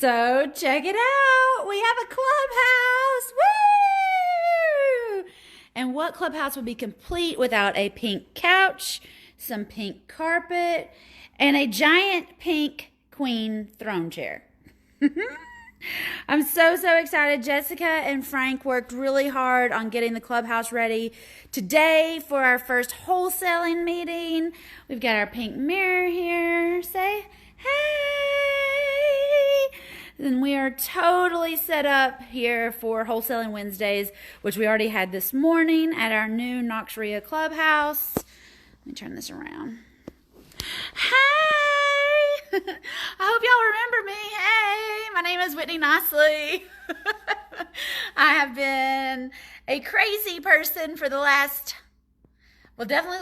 So check it out. We have a clubhouse. Woo! And what clubhouse would be complete without a pink couch, some pink carpet, and a giant pink queen throne chair? I'm so excited. Jessica and Frank worked really hard on getting the clubhouse ready today for our first wholesaling meeting. We've got our pink mirror here. Say, hey! And we are totally set up here for Wholesaling Wednesdays, which we already had this morning at our new KNOX REIA Clubhouse. Let me turn this around. Hey! I hope y'all remember me. Hey, my name is Whitney Nicely. I have been a crazy person for definitely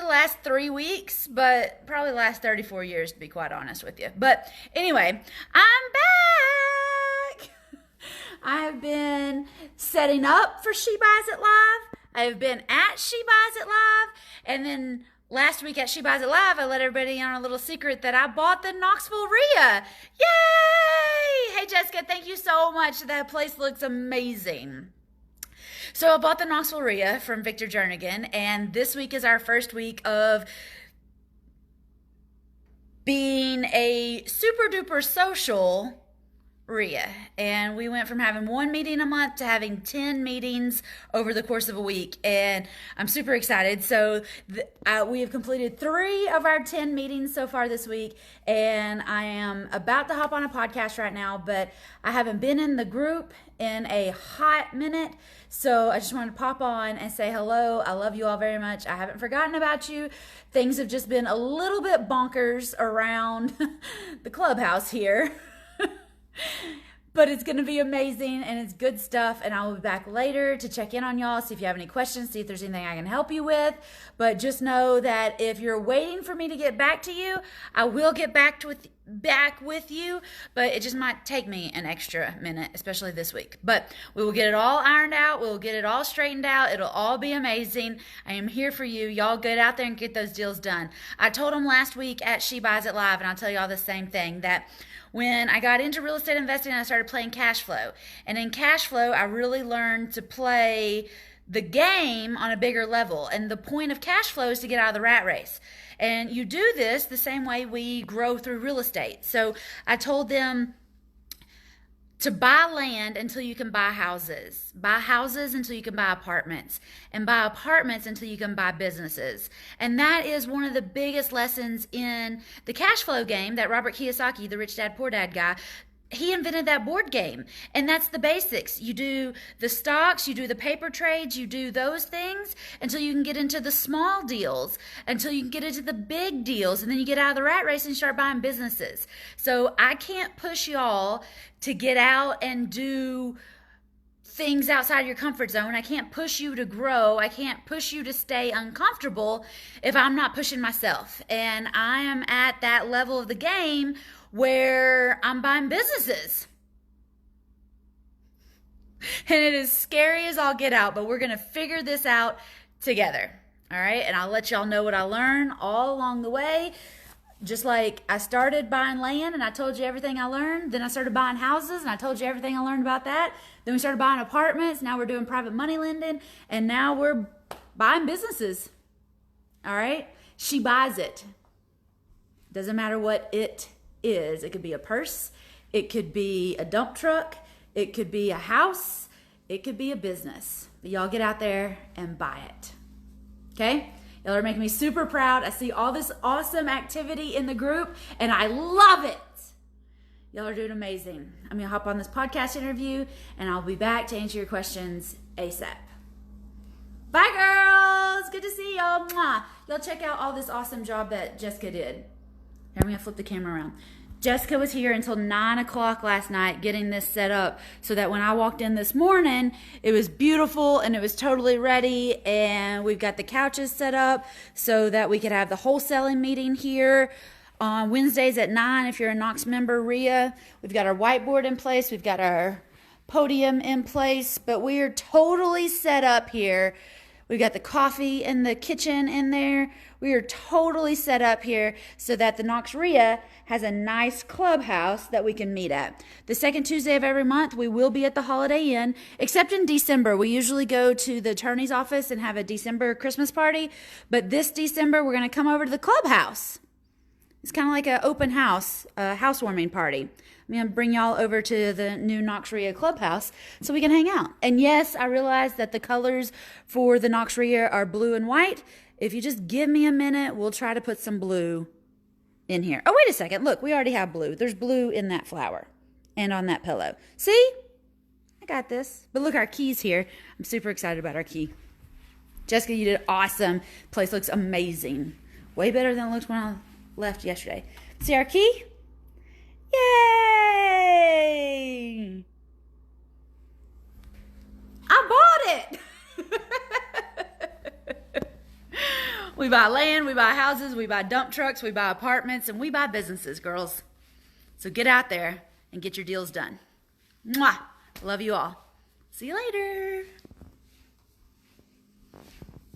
the last 3 weeks, but probably the last 34 years, to be quite honest with you. But anyway, I'm back. I have been setting up for She Buys It Live. I have been at She Buys It Live, and then last week at She Buys It Live, I let everybody in on a little secret that I bought the Knoxville REIA. Yay! Hey, Jessica, thank you so much. That place looks amazing. So I bought the Knoxville REIA from Victor Jernigan, and this week is our first week of being a super duper social REIA, and we went from having 1 meeting a month to having 10 meetings over the course of a week, and I'm super excited. So we have completed 3 of our 10 meetings so far this week, and I am about to hop on a podcast right now, but I haven't been in the group in a hot minute, so I just wanted to pop on and say hello. I love you all very much. I haven't forgotten about you. Things have just been a little bit bonkers around the clubhouse here. But it's going to be amazing, and it's good stuff, and I will be back later to check in on y'all, see if you have any questions, see if there's anything I can help you with. But just know that if you're waiting for me to get back to you, I will get back with you, but it just might take me an extra minute, especially this week. But we will get it all ironed out. We'll get it all straightened out. It'll all be amazing. I am here for you. Y'all get out there and get those deals done. I told them last week at She Buys It Live, and I'll tell y'all the same thing, that when I got into real estate investing, I started playing cash flow. And in cash flow, I really learned to play the game on a bigger level. And the point of cash flow is to get out of the rat race. And you do this the same way we grow through real estate. So I told them to buy land until you can buy houses. Buy houses until you can buy apartments. And buy apartments until you can buy businesses. And that is one of the biggest lessons in the cash flow game that Robert Kiyosaki, the Rich Dad Poor Dad guy, he invented that board game. And that's the basics. You do the stocks, you do the paper trades, you do those things until you can get into the small deals, until you can get into the big deals, and then you get out of the rat race and start buying businesses. So I can't push y'all to get out and do things outside your comfort zone. I can't push you to grow. I can't push you to stay uncomfortable if I'm not pushing myself. And I am at that level of the game where I'm buying businesses. And it is scary as all get out, but we're going to figure this out together. All right? And I'll let y'all know what I learn all along the way. Just like I started buying land and I told you everything I learned. Then I started buying houses and I told you everything I learned about that. Then we started buying apartments. Now we're doing private money lending. And now we're buying businesses. All right? She buys it. Doesn't matter what it is. It could be a purse. It could be a dump truck. It could be a house. It could be a business. But y'all get out there and buy it. Okay? Y'all are making me super proud. I see all this awesome activity in the group, and I love it. Y'all are doing amazing. I'm going to hop on this podcast interview, and I'll be back to answer your questions ASAP. Bye, girls. Good to see y'all. Mwah. Y'all check out all this awesome job that Jessica did. Here, I'm going to flip the camera around. Jessica was here until 9 o'clock last night getting this set up so that when I walked in this morning, it was beautiful and it was totally ready. And we've got the couches set up so that we could have the wholesaling meeting here on Wednesdays at 9 if you're a KNOX member, REIA. We've got our whiteboard in place. We've got our podium in place. But we are totally set up here We got the coffee in the kitchen in there. We are totally set up here so that the KNOX REIA has a nice clubhouse that we can meet at. The second Tuesday of every month, we will be at the Holiday Inn, except in December. We usually go to the attorney's office and have a December Christmas party. But this December, we're going to come over to the clubhouse. It's kind of like an open house, a housewarming party. I'm going to bring y'all over to the new KNOX REIA clubhouse so we can hang out. And yes, I realize that the colors for the KNOX REIA are blue and white. If you just give me a minute, we'll try to put some blue in here. Oh, wait a second. Look, we already have blue. There's blue in that flower and on that pillow. See? I got this. But look, our key's here. I'm super excited about our key. Jessica, you did awesome. Place looks amazing. Way better than it looked when I left yesterday. See our key? Yay! I bought it! We buy land, we buy houses, we buy dump trucks, we buy apartments, and we buy businesses, girls. So get out there and get your deals done. Mwah! Love you all. See you later.